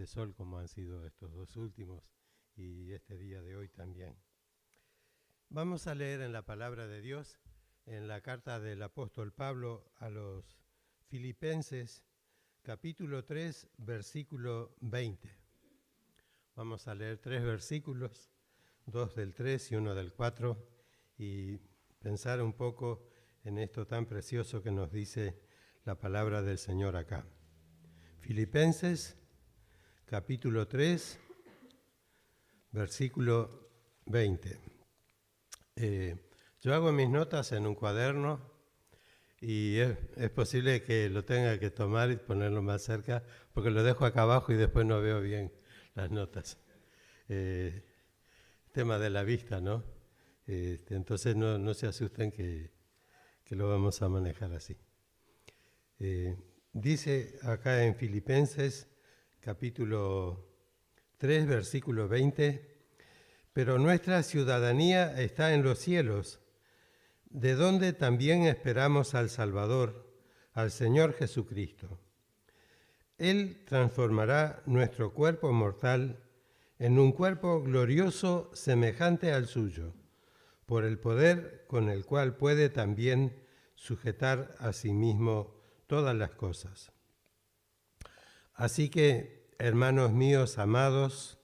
de sol como han sido estos dos últimos y este día de hoy también. Vamos a leer en la palabra de Dios, en la carta del apóstol Pablo a los Filipenses, capítulo 3, versículo 20. Vamos a leer 3 versículos, 2 del 3 y 1 del 4, y pensar un poco en esto tan precioso que nos dice la palabra del Señor acá. Filipenses, capítulo 3, versículo 20. Yo hago mis notas en un cuaderno y es posible que lo tenga que tomar y ponerlo más cerca porque lo dejo acá abajo y después no veo bien las notas. Tema de la vista, ¿no? Entonces no se asusten que lo vamos a manejar así. Dice acá en Filipenses, capítulo 3, versículo 20, pero nuestra ciudadanía está en los cielos, de donde también esperamos al Salvador, al Señor Jesucristo. Él transformará nuestro cuerpo mortal en un cuerpo glorioso semejante al suyo, por el poder con el cual puede también sujetar a sí mismo todas las cosas. Así que, hermanos míos amados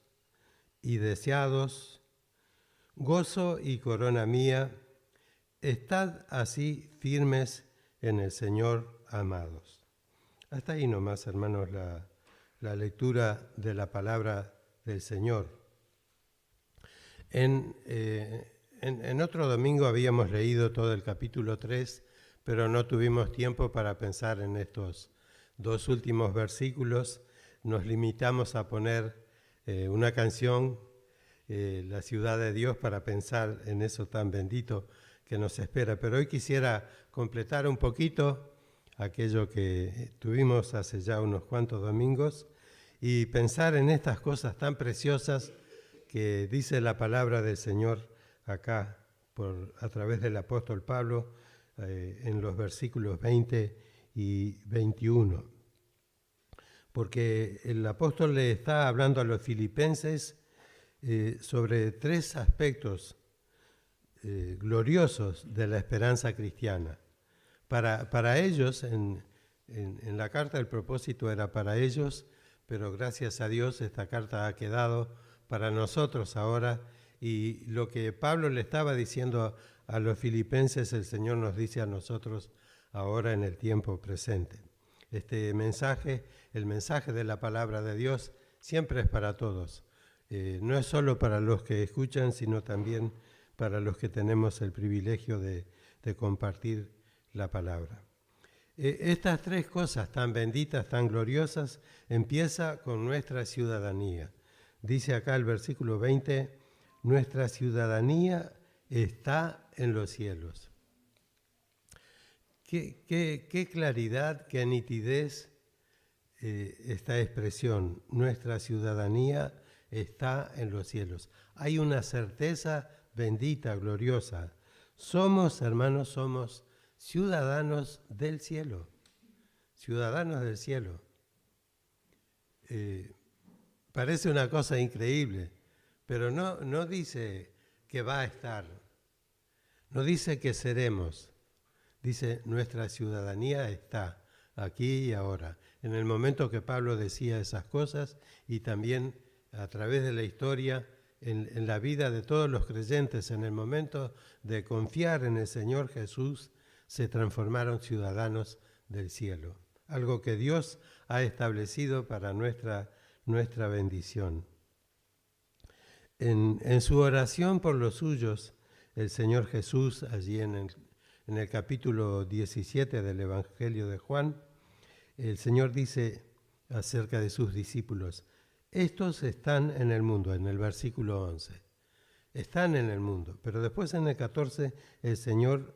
y deseados, gozo y corona mía, estad así firmes en el Señor, amados. Hasta ahí nomás, hermanos, la lectura de la palabra del Señor. En otro domingo habíamos leído todo el capítulo 3, pero no tuvimos tiempo para pensar en estos dos últimos versículos. Nos limitamos a poner una canción, La ciudad de Dios, para pensar en eso tan bendito que nos espera. Pero hoy quisiera completar un poquito aquello que tuvimos hace ya unos cuantos domingos y pensar en estas cosas tan preciosas que dice la palabra del Señor acá a través del apóstol Pablo en los versículos 20 y 21. Porque el apóstol le está hablando a los filipenses sobre 3 aspectos gloriosos de la esperanza cristiana. Para ellos, en la carta el propósito era para ellos, pero gracias a Dios esta carta ha quedado para nosotros ahora, y lo que Pablo le estaba diciendo a los filipenses, el Señor nos dice a nosotros ahora en el tiempo presente. Este mensaje, el mensaje de la palabra de Dios, siempre es para todos. No es solo para los que escuchan, sino también para los que tenemos el privilegio de compartir la palabra. Estas 3 cosas tan benditas, tan gloriosas, empieza con nuestra ciudadanía. Dice acá el versículo 20, nuestra ciudadanía está en los cielos. Qué claridad, qué nitidez esta expresión, nuestra ciudadanía está en los cielos. Hay una certeza bendita, gloriosa. Somos, hermanos, somos ciudadanos del cielo, ciudadanos del cielo. Parece una cosa increíble, pero no dice que va a estar, no dice que seremos, dice nuestra ciudadanía está aquí y ahora. En el momento que Pablo decía esas cosas y también a través de la historia, en la vida de todos los creyentes, en el momento de confiar en el Señor Jesús, se transformaron ciudadanos del cielo, algo que Dios ha establecido para nuestra bendición. En su oración por los suyos, el Señor Jesús, allí en el capítulo 17 del Evangelio de Juan, el Señor dice acerca de sus discípulos, estos están en el mundo, en el versículo 11, están en el mundo, pero después en el 14 el Señor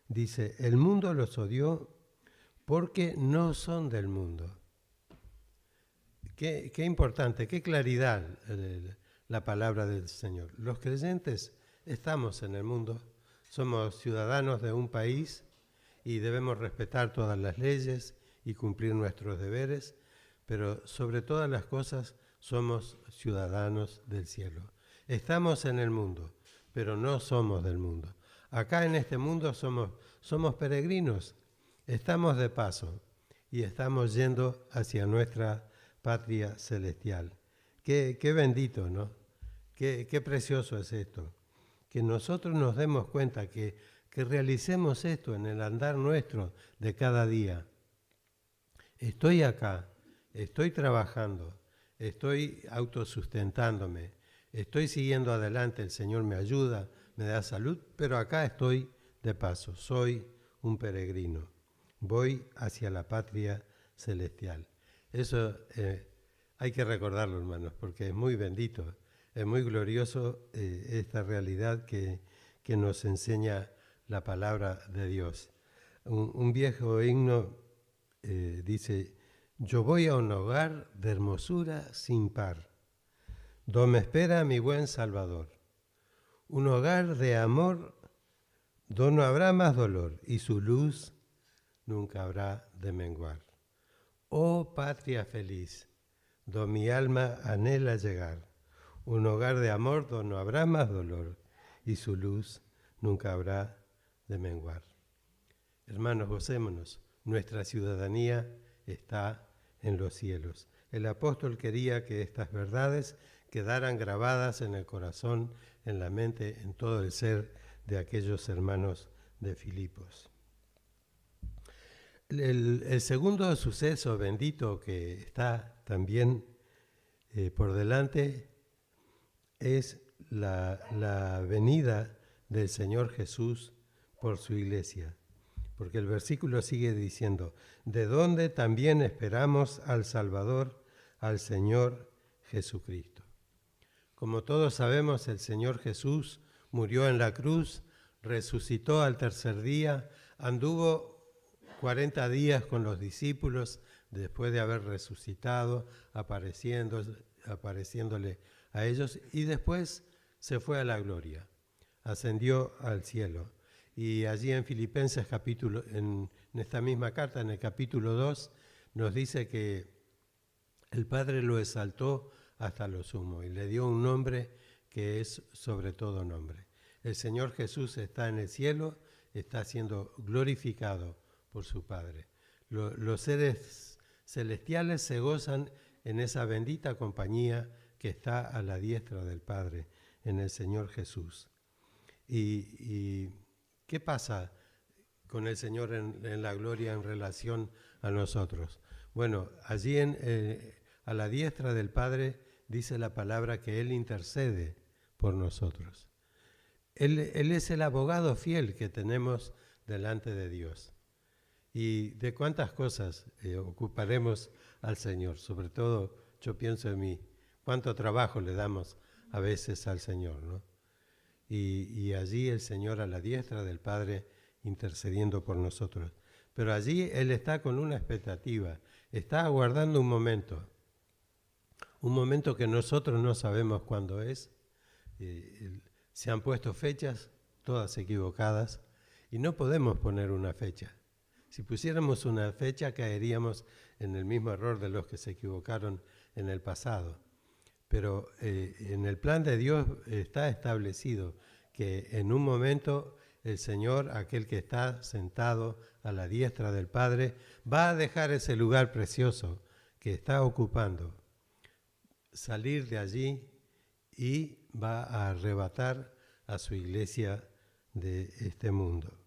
dice, el mundo los odió porque no son del mundo. Qué importante, qué claridad la palabra del Señor. Los creyentes estamos en el mundo, somos ciudadanos de un país y debemos respetar todas las leyes y cumplir nuestros deberes, pero sobre todas las cosas somos ciudadanos del cielo. Estamos en el mundo, pero no somos del mundo. Acá en este mundo somos peregrinos, estamos de paso y estamos yendo hacia nuestra patria celestial. Qué bendito, ¿no? Qué precioso es esto. Que nosotros nos demos cuenta que realicemos esto en el andar nuestro de cada día. Estoy acá, estoy trabajando, estoy autosustentándome, estoy siguiendo adelante, el Señor me ayuda, me da salud, pero acá estoy de paso, soy un peregrino, voy hacia la patria celestial. Eso hay que recordarlo, hermanos, porque es muy bendito, es muy glorioso esta realidad que nos enseña la palabra de Dios. Un viejo himno dice: yo voy a un hogar de hermosura sin par, donde me espera mi buen Salvador. Un hogar de amor, donde no habrá más dolor, y su luz nunca habrá de menguar. Oh patria feliz, donde mi alma anhela llegar. Un hogar de amor, donde no habrá más dolor, y su luz nunca habrá de menguar. Hermanos, gocémonos, nuestra ciudadanía está en los cielos. El apóstol quería que estas verdades quedaran grabadas en el corazón, en la mente, en todo el ser de aquellos hermanos de Filipos. El segundo suceso bendito que está también por delante es la venida del Señor Jesús por su iglesia. Porque el versículo sigue diciendo: de donde también esperamos al Salvador, al Señor Jesucristo. Como todos sabemos, el Señor Jesús murió en la cruz, resucitó al tercer día, anduvo 40 días con los discípulos después de haber resucitado, apareciéndole a ellos, y después se fue a la gloria, ascendió al cielo. Y allí en Filipenses en esta misma carta, en el capítulo 2, nos dice que el Padre lo exaltó hasta lo sumo y le dio un nombre que es sobre todo nombre. El Señor Jesús está en el cielo, está siendo glorificado por su Padre. Los seres celestiales se gozan en esa bendita compañía que está a la diestra del Padre, en el Señor Jesús. Y ¿qué pasa con el Señor en la gloria en relación a nosotros? Bueno, allí a la diestra del Padre dice la palabra que Él intercede por nosotros. Él es el abogado fiel que tenemos delante de Dios. Y de cuántas cosas ocuparemos al Señor, sobre todo yo pienso en mí, cuánto trabajo le damos a veces al Señor, ¿no? Y allí el Señor a la diestra del Padre intercediendo por nosotros. Pero allí Él está con una expectativa, está aguardando un momento que nosotros no sabemos cuándo es. Se han puesto fechas, todas equivocadas, y no podemos poner una fecha. Si pusiéramos una fecha caeríamos en el mismo error de los que se equivocaron en el pasado. Pero en el plan de Dios está establecido que en un momento el Señor, aquel que está sentado a la diestra del Padre, va a dejar ese lugar precioso que está ocupando, salir de allí y va a arrebatar a su iglesia de este mundo.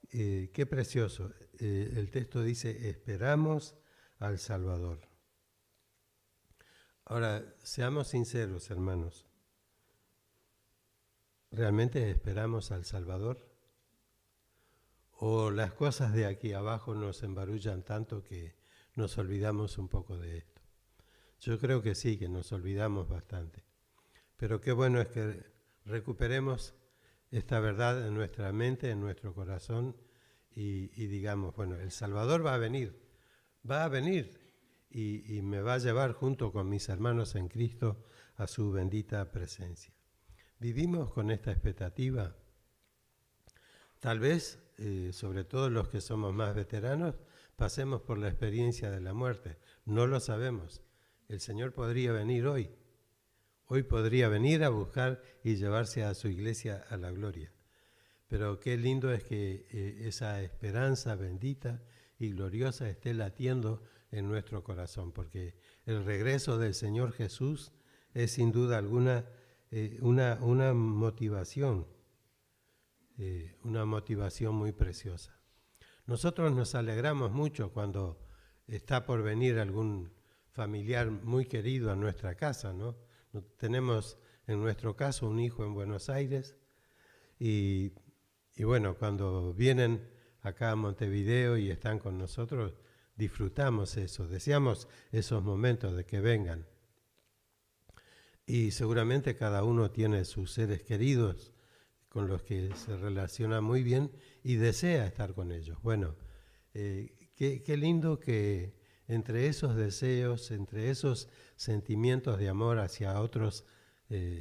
Qué precioso. El texto dice: esperamos al Salvador. Ahora, seamos sinceros, hermanos. ¿Realmente esperamos al Salvador? ¿O las cosas de aquí abajo nos embarullan tanto que nos olvidamos un poco de esto? Yo creo que sí, que nos olvidamos bastante. Pero qué bueno es que recuperemos esta verdad en nuestra mente, en nuestro corazón, y digamos, bueno, el Salvador va a venir y me va a llevar junto con mis hermanos en Cristo a su bendita presencia. ¿Vivimos con esta expectativa? Tal vez, sobre todo los que somos más veteranos, pasemos por la experiencia de la muerte. No lo sabemos. El Señor podría venir hoy. Hoy podría venir a buscar y llevarse a su iglesia a la gloria. Pero qué lindo es que esa esperanza bendita y gloriosa esté latiendo en nuestro corazón, porque el regreso del Señor Jesús es sin duda alguna una motivación muy preciosa. Nosotros nos alegramos mucho cuando está por venir algún familiar muy querido a nuestra casa, ¿no? Tenemos en nuestro caso un hijo en Buenos Aires y bueno, cuando vienen acá a Montevideo y están con nosotros, disfrutamos eso, deseamos esos momentos de que vengan. Y seguramente cada uno tiene sus seres queridos con los que se relaciona muy bien y desea estar con ellos. Bueno, qué lindo que entre esos deseos, entre esos sentimientos de amor hacia otros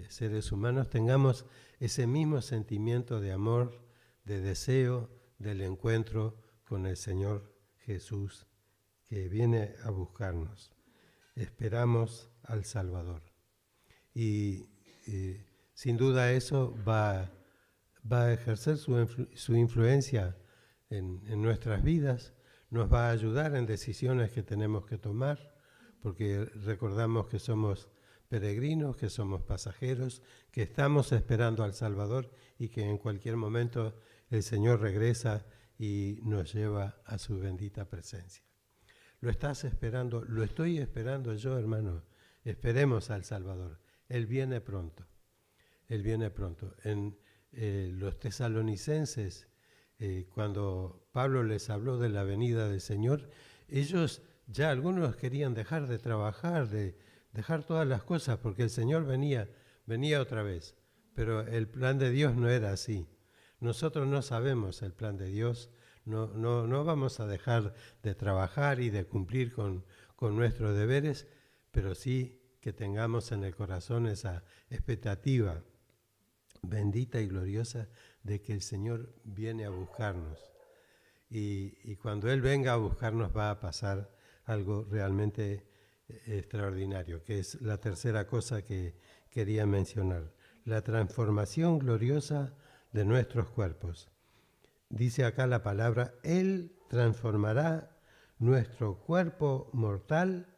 seres humanos, tengamos ese mismo sentimiento de amor, de deseo del encuentro con el Señor Jesús, que viene a buscarnos. Esperamos al Salvador. Y sin duda eso va a ejercer su influencia en nuestras vidas, nos va a ayudar en decisiones que tenemos que tomar, porque recordamos que somos peregrinos, que somos pasajeros, que estamos esperando al Salvador y que en cualquier momento el Señor regresa y nos lleva a su bendita presencia. ¿Lo estás esperando? Lo estoy esperando yo, hermano. Esperemos al Salvador. Él viene pronto. Él viene pronto. En los tesalonicenses, cuando Pablo les habló de la venida del Señor, ellos ya algunos querían dejar de trabajar, de dejar todas las cosas, porque el Señor venía otra vez. Pero el plan de Dios no era así. Nosotros no sabemos el plan de Dios, no vamos a dejar de trabajar y de cumplir con nuestros deberes, pero sí que tengamos en el corazón esa expectativa bendita y gloriosa de que el Señor viene a buscarnos. Y cuando Él venga a buscarnos va a pasar algo realmente extraordinario, que es la tercera cosa que quería mencionar, la transformación gloriosa de nuestros cuerpos. Dice acá la palabra, Él transformará nuestro cuerpo mortal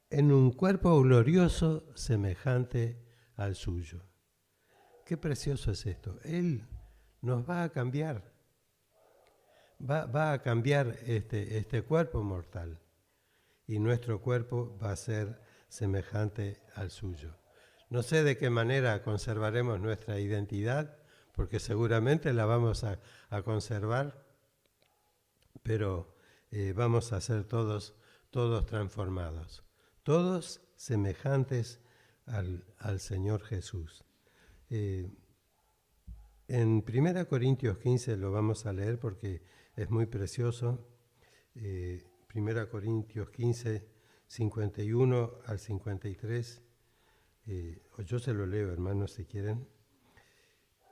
en un cuerpo glorioso semejante al suyo. Qué precioso es esto. Él nos va a cambiar. Va a cambiar este cuerpo mortal y nuestro cuerpo va a ser semejante al suyo. No sé de qué manera conservaremos nuestra identidad, porque seguramente la vamos a conservar, pero vamos a ser todos transformados, todos semejantes al Señor Jesús. En 1 Corintios 15 lo vamos a leer porque es muy precioso. 1 Corintios 15, 51 al 53. O yo se lo leo, hermanos, si quieren.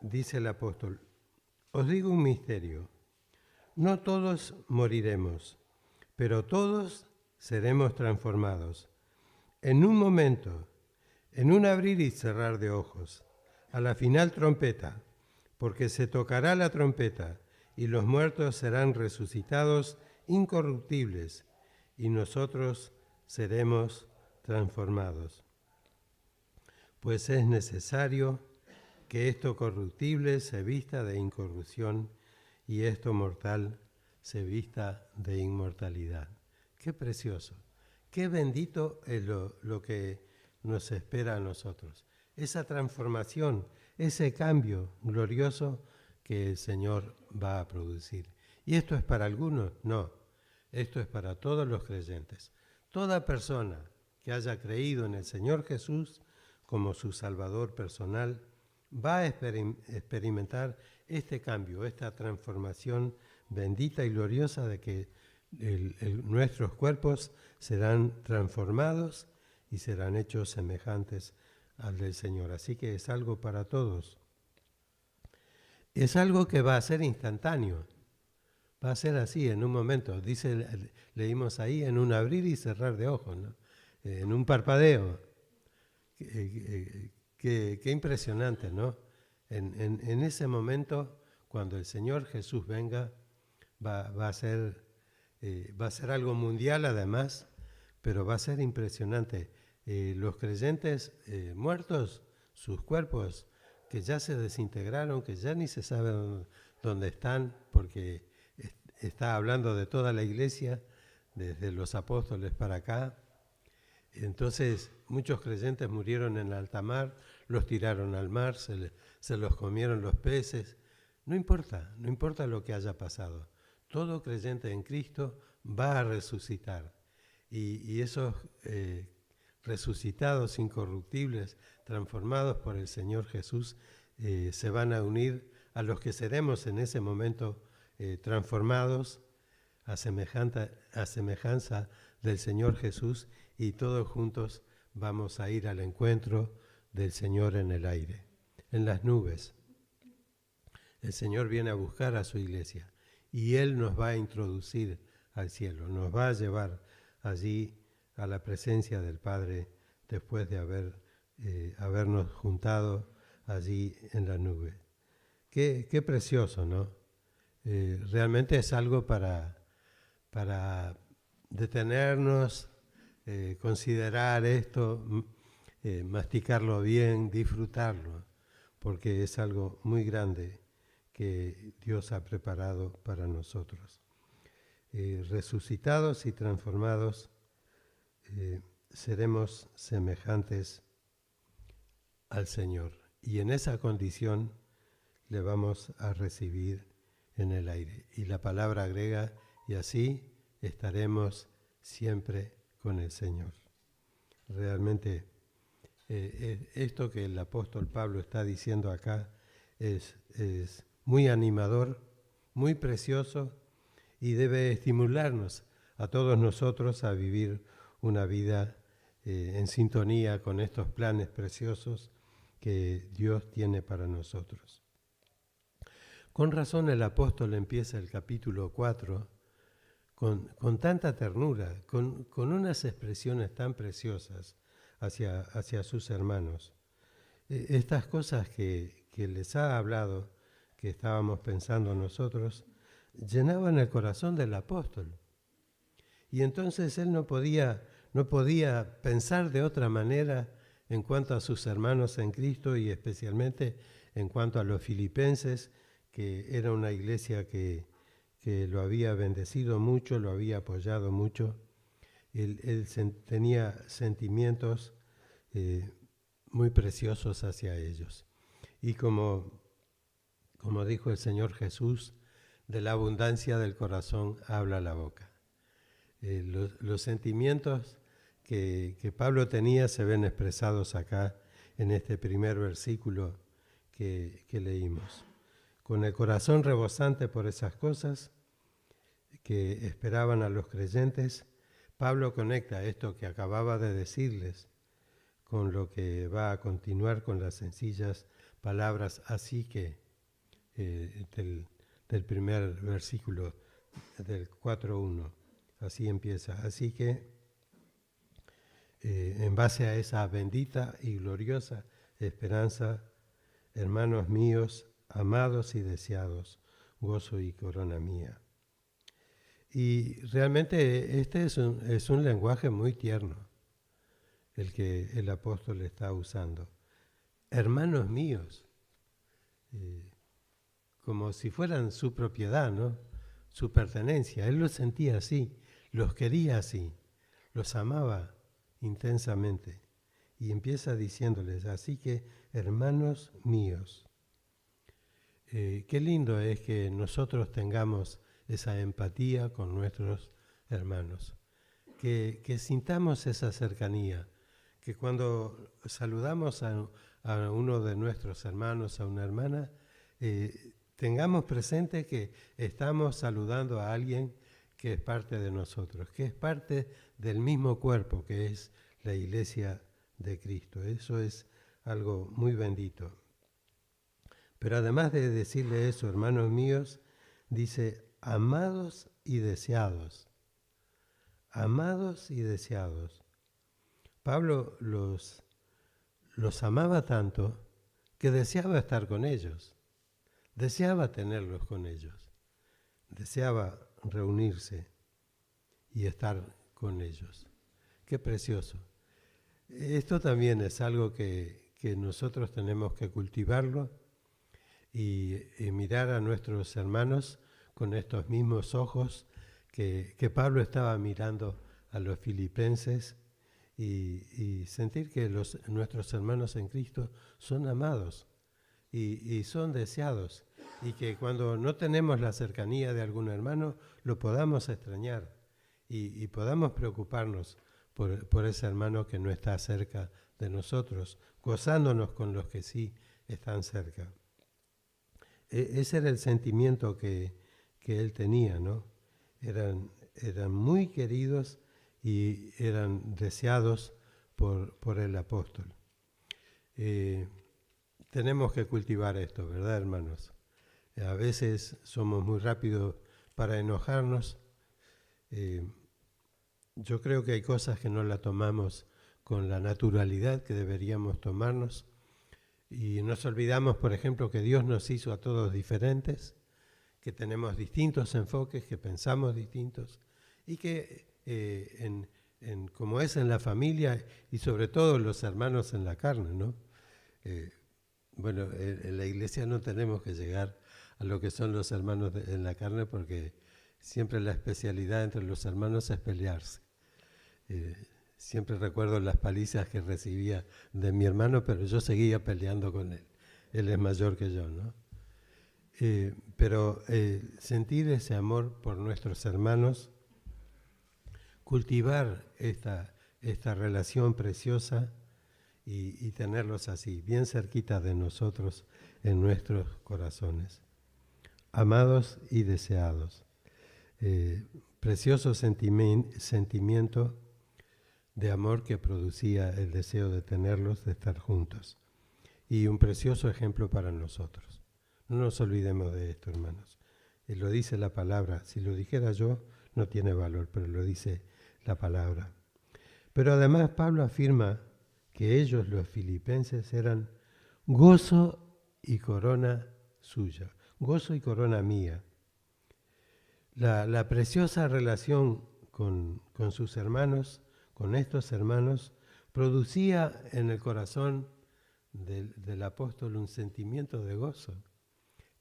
Dice el apóstol, os digo un misterio, no todos moriremos, pero todos seremos transformados. En un momento, en un abrir y cerrar de ojos, a la final trompeta, porque se tocará la trompeta y los muertos serán resucitados incorruptibles y nosotros seremos transformados. Pues es necesario que esto corruptible se vista de incorrupción y esto mortal se vista de inmortalidad. Qué precioso, qué bendito es lo que nos espera a nosotros. Esa transformación, ese cambio glorioso que el Señor va a producir. ¿Y esto es para algunos? No, esto es para todos los creyentes. Toda persona que haya creído en el Señor Jesús como su Salvador personal va a experimentar este cambio, esta transformación bendita y gloriosa de que nuestros cuerpos serán transformados y serán hechos semejantes al del Señor. Así que es algo para todos. Es algo que va a ser instantáneo, Va a ser así en un momento. Dice, leímos ahí, en un abrir y cerrar de ojos, ¿no? En un parpadeo. Qué impresionante, ¿no? En ese momento, cuando el Señor Jesús venga, va a ser algo mundial además, pero va a ser impresionante. Los creyentes muertos, sus cuerpos que ya se desintegraron, que ya ni se sabe dónde están, porque está hablando de toda la iglesia, desde los apóstoles para acá. Entonces muchos creyentes murieron en alta mar, los tiraron al mar, se los comieron los peces. No importa lo que haya pasado. Todo creyente en Cristo va a resucitar. Y esos resucitados, incorruptibles, transformados por el Señor Jesús, se van a unir a los que seremos en ese momento transformados a semejanza del Señor Jesús, y todos juntos vamos a ir al encuentro del Señor en el aire, en las nubes. El Señor viene a buscar a su iglesia y Él nos va a introducir al cielo, nos va a llevar allí a la presencia del Padre después de habernos juntado allí en la nube. Qué precioso, ¿no? Realmente es algo para detenernos, considerar esto, masticarlo bien, disfrutarlo, porque es algo muy grande que Dios ha preparado para nosotros. Resucitados y transformados, seremos semejantes al Señor, y en esa condición le vamos a recibir en el aire. Y la palabra agrega, y así estaremos siempre con el Señor. Realmente esto que el apóstol Pablo está diciendo acá es muy animador, muy precioso, y debe estimularnos a todos nosotros a vivir una vida en sintonía con estos planes preciosos que Dios tiene para nosotros. Con razón el apóstol empieza el capítulo 4 con tanta ternura, con unas expresiones tan preciosas hacia sus hermanos. Estas cosas que les ha hablado, que estábamos pensando nosotros, llenaban el corazón del apóstol. Y entonces él no podía pensar de otra manera en cuanto a sus hermanos en Cristo, y especialmente en cuanto a los filipenses, que era una iglesia que lo había bendecido mucho, lo había apoyado mucho. Él tenía sentimientos muy preciosos hacia ellos. Y como dijo el Señor Jesús, de la abundancia del corazón habla la boca. Los sentimientos que Pablo tenía se ven expresados acá en este primer versículo que leímos. Con el corazón rebosante por esas cosas que esperaban a los creyentes, Pablo conecta esto que acababa de decirles con lo que va a continuar con las sencillas palabras así que del primer versículo del 4.1. Así empieza. Así que en base a esa bendita y gloriosa esperanza, hermanos míos, amados y deseados, gozo y corona mía. Y realmente este es un lenguaje muy tierno, el que el apóstol está usando. Hermanos míos, como si fueran su propiedad, ¿no? Su pertenencia. Él los sentía así, los quería así, los amaba intensamente. Y empieza diciéndoles, así que, hermanos míos. Qué lindo es que nosotros tengamos esa empatía con nuestros hermanos, que sintamos esa cercanía, que cuando saludamos a uno de nuestros hermanos, a una hermana, tengamos presente que estamos saludando a alguien que es parte de nosotros, que es parte del mismo cuerpo que es la iglesia de Cristo. Eso es algo muy bendito. Pero además de decirle eso, hermanos míos, dice, amados y deseados. Amados y deseados. Pablo los amaba tanto que deseaba estar con ellos, deseaba tenerlos con ellos, deseaba reunirse y estar con ellos. Qué precioso. Esto también es algo que nosotros tenemos que cultivarlo y mirar a nuestros hermanos con estos mismos ojos que Pablo estaba mirando a los filipenses y sentir que nuestros hermanos en Cristo son amados y son deseados y que cuando no tenemos la cercanía de algún hermano lo podamos extrañar y podamos preocuparnos por ese hermano que no está cerca de nosotros, gozándonos con los que sí están cerca. Ese era el sentimiento que él tenía, ¿no? Eran muy queridos y eran deseados por el apóstol. Tenemos que cultivar esto, ¿verdad, hermanos? A veces somos muy rápidos para enojarnos. Yo creo que hay cosas que no la tomamos con la naturalidad que deberíamos tomarnos y nos olvidamos, por ejemplo, que Dios nos hizo a todos diferentes, que tenemos distintos enfoques, que pensamos distintos y que como es en la familia y sobre todo los hermanos en la carne, ¿no? En la iglesia no tenemos que llegar a lo que son los hermanos en la carne porque siempre la especialidad entre los hermanos es pelearse. Siempre recuerdo las palizas que recibía de mi hermano, pero yo seguía peleando con él. Él es mayor que yo, ¿no? Pero sentir ese amor por nuestros hermanos, cultivar esta relación preciosa y tenerlos así, bien cerquita de nosotros en nuestros corazones. Amados y deseados. Precioso sentimiento de amor que producía el deseo de tenerlos, de estar juntos. Y un precioso ejemplo para nosotros. No nos olvidemos de esto, hermanos. Lo dice la palabra. Si lo dijera yo, no tiene valor, pero lo dice la palabra. Pero además Pablo afirma que ellos, los filipenses, eran gozo y corona suya, gozo y corona mía. La preciosa relación con sus hermanos, con estos hermanos, producía en el corazón del apóstol un sentimiento de gozo.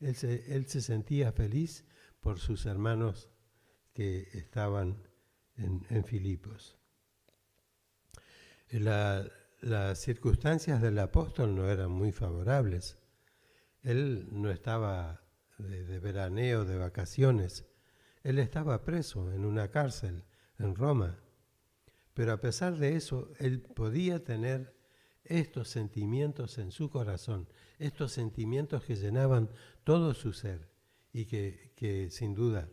Él se sentía feliz por sus hermanos que estaban en Filipos. Las circunstancias del apóstol no eran muy favorables. Él no estaba de veraneo, de vacaciones. Él estaba preso en una cárcel en Roma. Pero a pesar de eso, él podía tener estos sentimientos en su corazón, estos sentimientos que llenaban todo su ser y que sin duda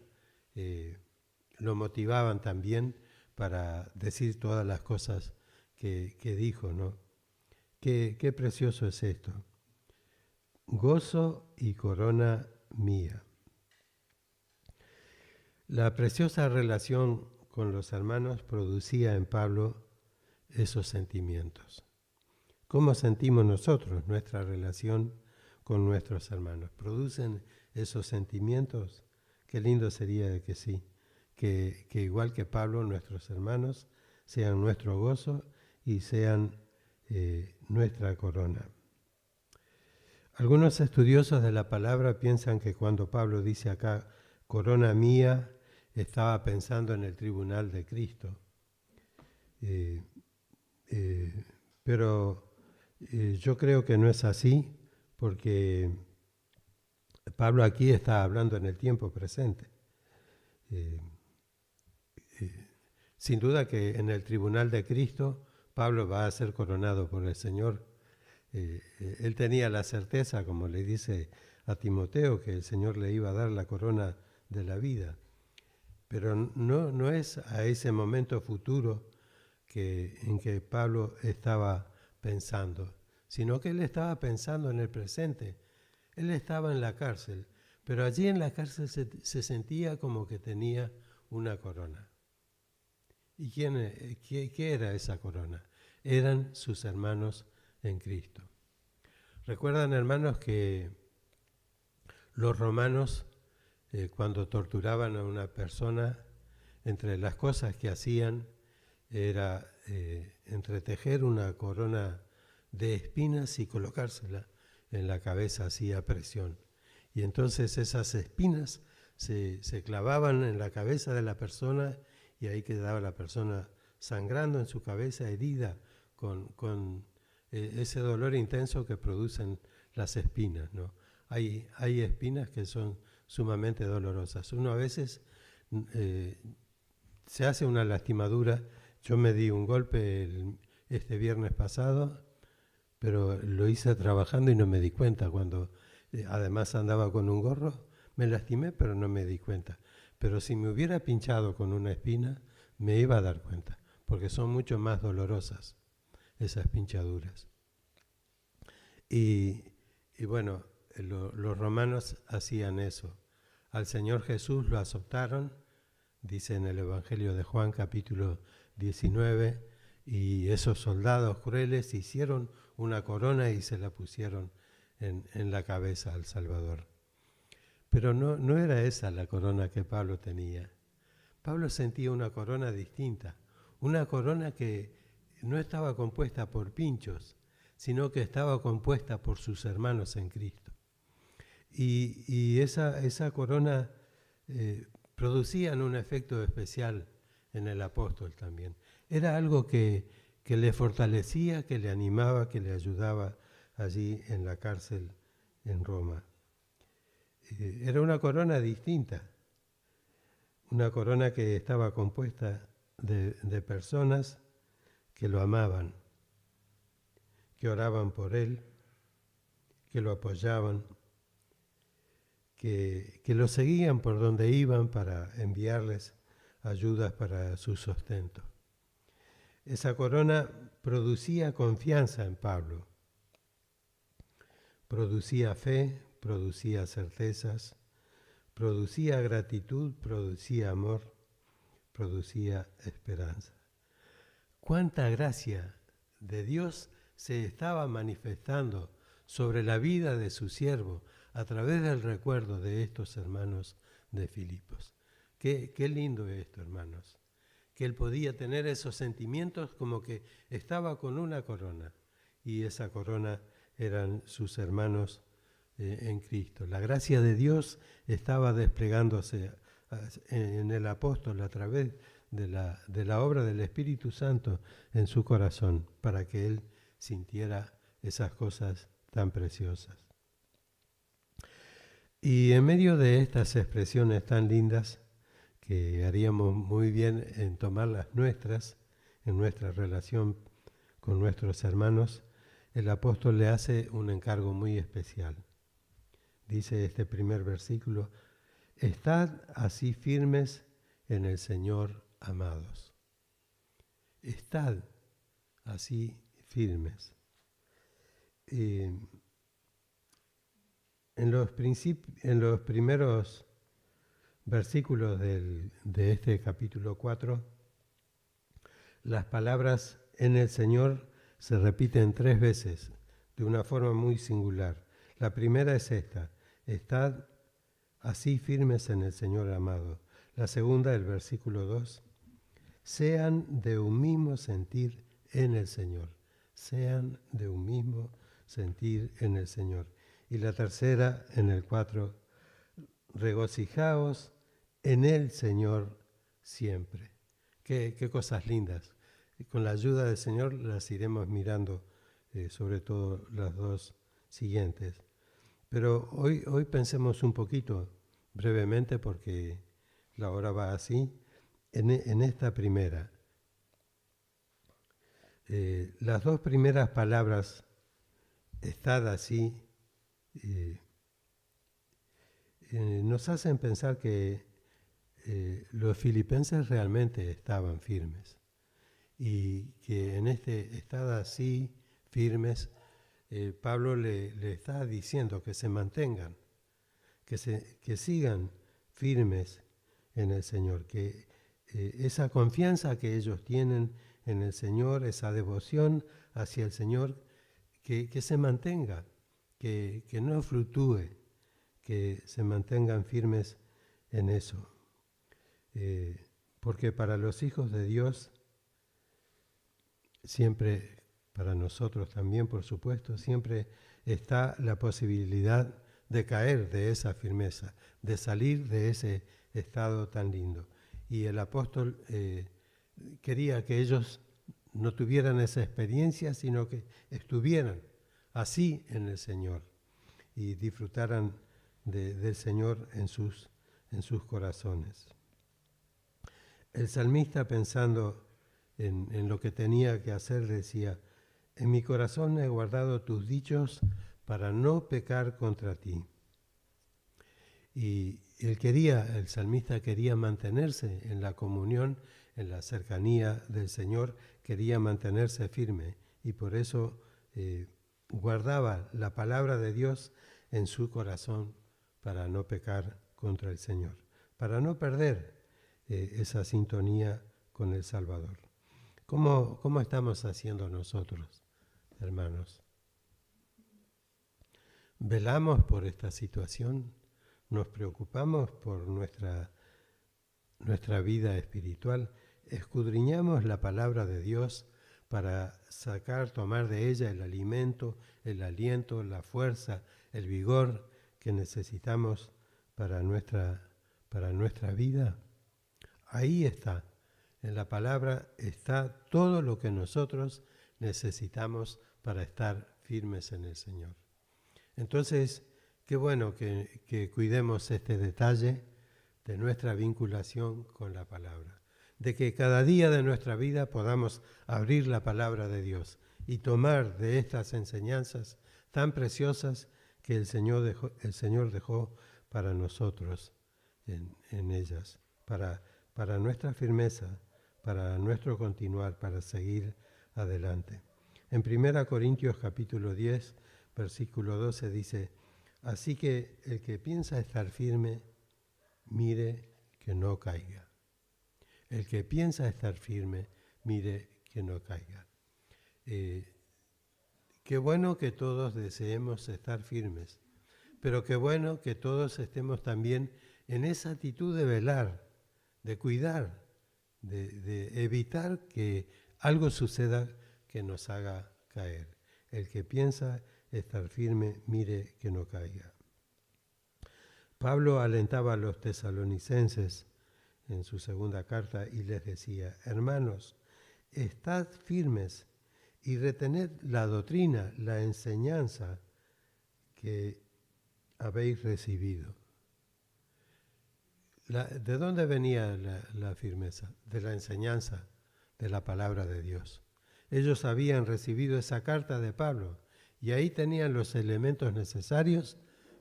lo motivaban también para decir todas las cosas que dijo, ¿no? Qué precioso es esto. Gozo y corona mía. La preciosa relación con los hermanos producía en Pablo esos sentimientos. ¿Cómo sentimos nosotros nuestra relación con nuestros hermanos? ¿Producen esos sentimientos? Qué lindo sería de que sí, que igual que Pablo, nuestros hermanos sean nuestro gozo y sean nuestra corona. Algunos estudiosos de la palabra piensan que cuando Pablo dice acá, corona mía, estaba pensando en el tribunal de Cristo. Pero yo creo que no es así, porque Pablo aquí está hablando en el tiempo presente. Sin duda que en el tribunal de Cristo, Pablo va a ser coronado por el Señor. Él tenía la certeza, como le dice a Timoteo, que el Señor le iba a dar la corona de la vida. Pero no es a ese momento futuro en que Pablo estaba pensando, sino que él estaba pensando en el presente. Él estaba en la cárcel, pero allí en la cárcel se sentía como que tenía una corona. ¿Y qué era esa corona? Eran sus hermanos en Cristo. ¿Recuerdan, hermanos, que los romanos, cuando torturaban a una persona, entre las cosas que hacían era entretejer una corona de espinas y colocársela en la cabeza así a presión? Y entonces esas espinas se clavaban en la cabeza de la persona y ahí quedaba la persona sangrando en su cabeza, herida con ese dolor intenso que producen las espinas, ¿no? Hay espinas que son sumamente dolorosas. Uno a veces se hace una lastimadura. Yo me di un golpe este viernes pasado, pero lo hice trabajando y no me di cuenta. Cuando además andaba con un gorro, me lastimé, pero no me di cuenta. Pero si me hubiera pinchado con una espina, me iba a dar cuenta, porque son mucho más dolorosas esas pinchaduras. Y bueno, los romanos hacían eso. Al Señor Jesús lo azotaron, dice en el Evangelio de Juan capítulo 19, y esos soldados crueles hicieron una corona y se la pusieron en la cabeza al Salvador. Pero no era esa la corona que Pablo tenía. Pablo sentía una corona distinta, una corona que no estaba compuesta por pinchos, sino que estaba compuesta por sus hermanos en Cristo. Y esa corona producía un efecto especial en el apóstol también. Era algo que le fortalecía, que le animaba, que le ayudaba allí en la cárcel en Roma. Era una corona distinta, una corona que estaba compuesta de personas que lo amaban, que oraban por él, que lo apoyaban, que lo seguían por donde iban para enviarles ayudas para su sustento. Esa corona producía confianza en Pablo, producía fe, producía certezas, producía gratitud, producía amor, producía esperanza. Cuánta gracia de Dios se estaba manifestando sobre la vida de su siervo a través del recuerdo de estos hermanos de Filipos. Qué lindo esto, hermanos, que él podía tener esos sentimientos como que estaba con una corona, y esa corona eran sus hermanos en Cristo. La gracia de Dios estaba desplegándose en el apóstol a través de la obra del Espíritu Santo en su corazón, para que él sintiera esas cosas tan preciosas. Y en medio de estas expresiones tan lindas, que haríamos muy bien en tomarlas nuestras, en nuestra relación con nuestros hermanos, el apóstol le hace un encargo muy especial. Dice este primer versículo: estad así firmes en el Señor, amados. Estad así firmes. En los primeros versículos de este capítulo 4, las palabras en el Señor se repiten 3 veces de una forma muy singular. La primera es esta: estad así firmes en el Señor, amado. La segunda, el versículo 2, sean de un mismo sentir en el Señor. Sean de un mismo sentir en el Señor. Y la tercera, en el 4, regocijaos en el Señor siempre. Qué cosas lindas. Y con la ayuda del Señor las iremos mirando, sobre todo las dos siguientes. Pero hoy pensemos un poquito, brevemente, porque la hora va así, en esta primera. Las 2 primeras palabras, estad así, nos hacen pensar que los filipenses realmente estaban firmes, y que en este estad así firmes, Pablo le está diciendo que se mantengan que sigan firmes en el Señor, que esa confianza que ellos tienen en el Señor, esa devoción hacia el Señor, que se mantenga, que no fluctúe, que se mantengan firmes en eso. Porque para los hijos de Dios, siempre, para nosotros también, por supuesto, siempre está la posibilidad de caer de esa firmeza, de salir de ese estado tan lindo. Y el apóstol quería que ellos no tuvieran esa experiencia, sino que estuvieran así en el Señor y disfrutaran del Señor en sus corazones. El salmista, pensando en lo que tenía que hacer, decía: en mi corazón he guardado tus dichos para no pecar contra ti. Y el salmista quería mantenerse en la comunión, en la cercanía del Señor, quería mantenerse firme y por eso guardaba la palabra de Dios en su corazón para no pecar contra el Señor, para no perder esa sintonía con el Salvador. ¿Cómo estamos haciendo nosotros, hermanos? ¿Velamos por esta situación? ¿Nos preocupamos por nuestra vida espiritual? ¿Escudriñamos la palabra de Dios para tomar de ella el alimento, el aliento, la fuerza, el vigor que necesitamos para nuestra vida? Ahí está, en la palabra está todo lo que nosotros necesitamos para estar firmes en el Señor. Entonces, qué bueno que cuidemos este detalle de nuestra vinculación con la palabra, de que cada día de nuestra vida podamos abrir la palabra de Dios y tomar de estas enseñanzas tan preciosas que el Señor dejó para nosotros en ellas, para nuestra firmeza, para nuestro continuar, para seguir adelante. En 1 Corintios capítulo 10, versículo 12 dice: así que el que piensa estar firme, mire que no caiga. El que piensa estar firme, mire que no caiga. Qué bueno que todos deseemos estar firmes, pero qué bueno que todos estemos también en esa actitud de velar, de cuidar, de evitar que algo suceda que nos haga caer. El que piensa estar firme, mire que no caiga. Pablo alentaba a los tesalonicenses en su segunda carta y les decía: hermanos, estad firmes y retened la doctrina, la enseñanza que habéis recibido. ¿De dónde venía la firmeza? De la enseñanza de la palabra de Dios. Ellos habían recibido esa carta de Pablo y ahí tenían los elementos necesarios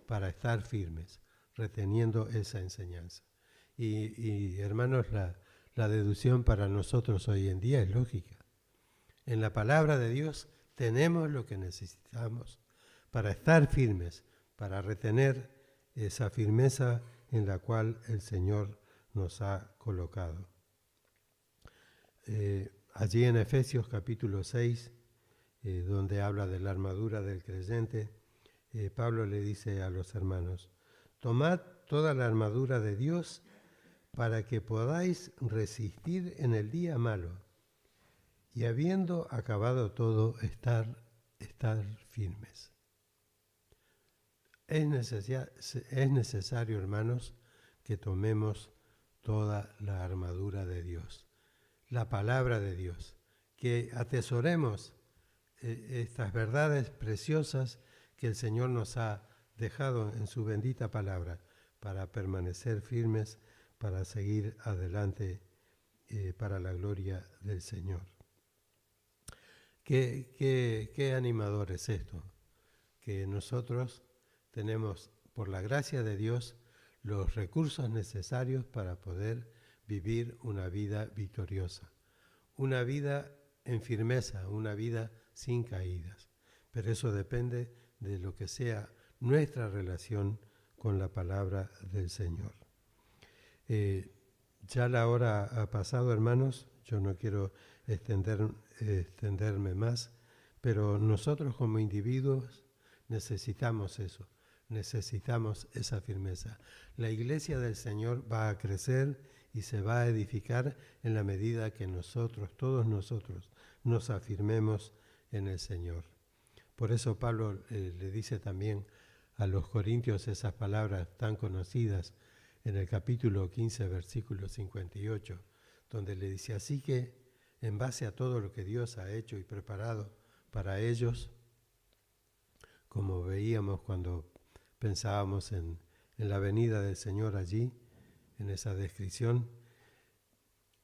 para estar firmes, reteniendo esa enseñanza. Y hermanos, la deducción para nosotros hoy en día es lógica. En la palabra de Dios tenemos lo que necesitamos para estar firmes, para retener esa firmeza en la cual el Señor nos ha colocado. Allí en Efesios capítulo 6, donde habla de la armadura del creyente, Pablo le dice a los hermanos: tomad toda la armadura de Dios para que podáis resistir en el día malo y habiendo acabado todo, estar firmes. Es necesario, hermanos, que tomemos toda la armadura de Dios, la palabra de Dios, que atesoremos estas verdades preciosas que el Señor nos ha dejado en su bendita palabra para permanecer firmes, para seguir adelante para la gloria del Señor. Qué animador es esto, que nosotros tenemos, por la gracia de Dios, los recursos necesarios para poder vivir una vida victoriosa, una vida en firmeza, una vida sin caídas. Pero eso depende de lo que sea nuestra relación con la palabra del Señor. Ya la hora ha pasado, hermanos, yo no quiero extenderme más, pero nosotros como individuos necesitamos eso, necesitamos esa firmeza. La iglesia del Señor va a crecer y se va a edificar en la medida que nosotros, todos nosotros, nos afirmemos en el Señor. Por eso Pablo le dice también a los corintios esas palabras tan conocidas en el capítulo 15, versículo 58, donde le dice, así que en base a todo lo que Dios ha hecho y preparado para ellos, como veíamos cuando pensábamos en la venida del Señor allí, en esa descripción,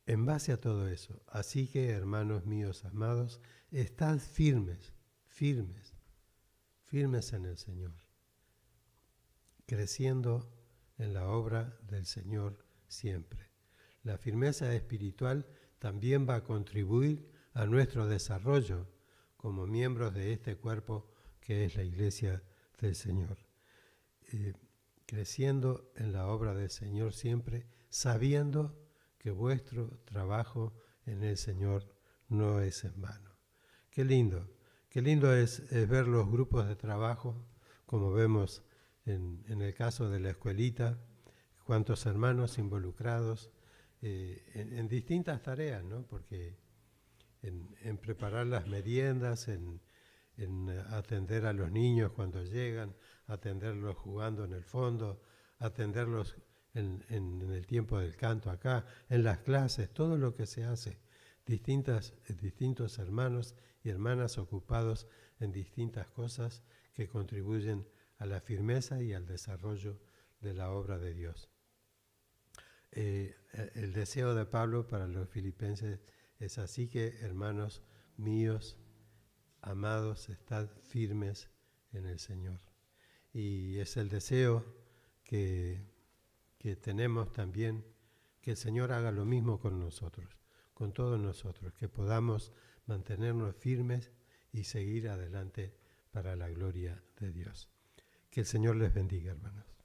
en base a todo eso, así que, hermanos míos amados, estad firmes, firmes, firmes en el Señor, creciendo en la obra del Señor siempre. La firmeza espiritual también va a contribuir a nuestro desarrollo como miembros de este cuerpo que es la iglesia del Señor. Creciendo en la obra del Señor siempre, sabiendo que vuestro trabajo en el Señor no es en vano. Qué lindo es ver los grupos de trabajo, como vemos en el caso de la escuelita, cuántos hermanos involucrados en distintas tareas, ¿no? Porque en preparar las meriendas, en atender a los niños cuando llegan, atenderlos jugando en el fondo, atenderlos en el tiempo del canto acá, en las clases, todo lo que se hace, distintos hermanos y hermanas ocupados en distintas cosas que contribuyen a la firmeza y al desarrollo de la obra de Dios. El deseo de Pablo para los filipenses es así que, hermanos míos, amados, estad firmes en el Señor. Y es el deseo que tenemos también, que el Señor haga lo mismo con nosotros, con todos nosotros, que podamos mantenernos firmes y seguir adelante para la gloria de Dios. Que el Señor les bendiga, hermanos.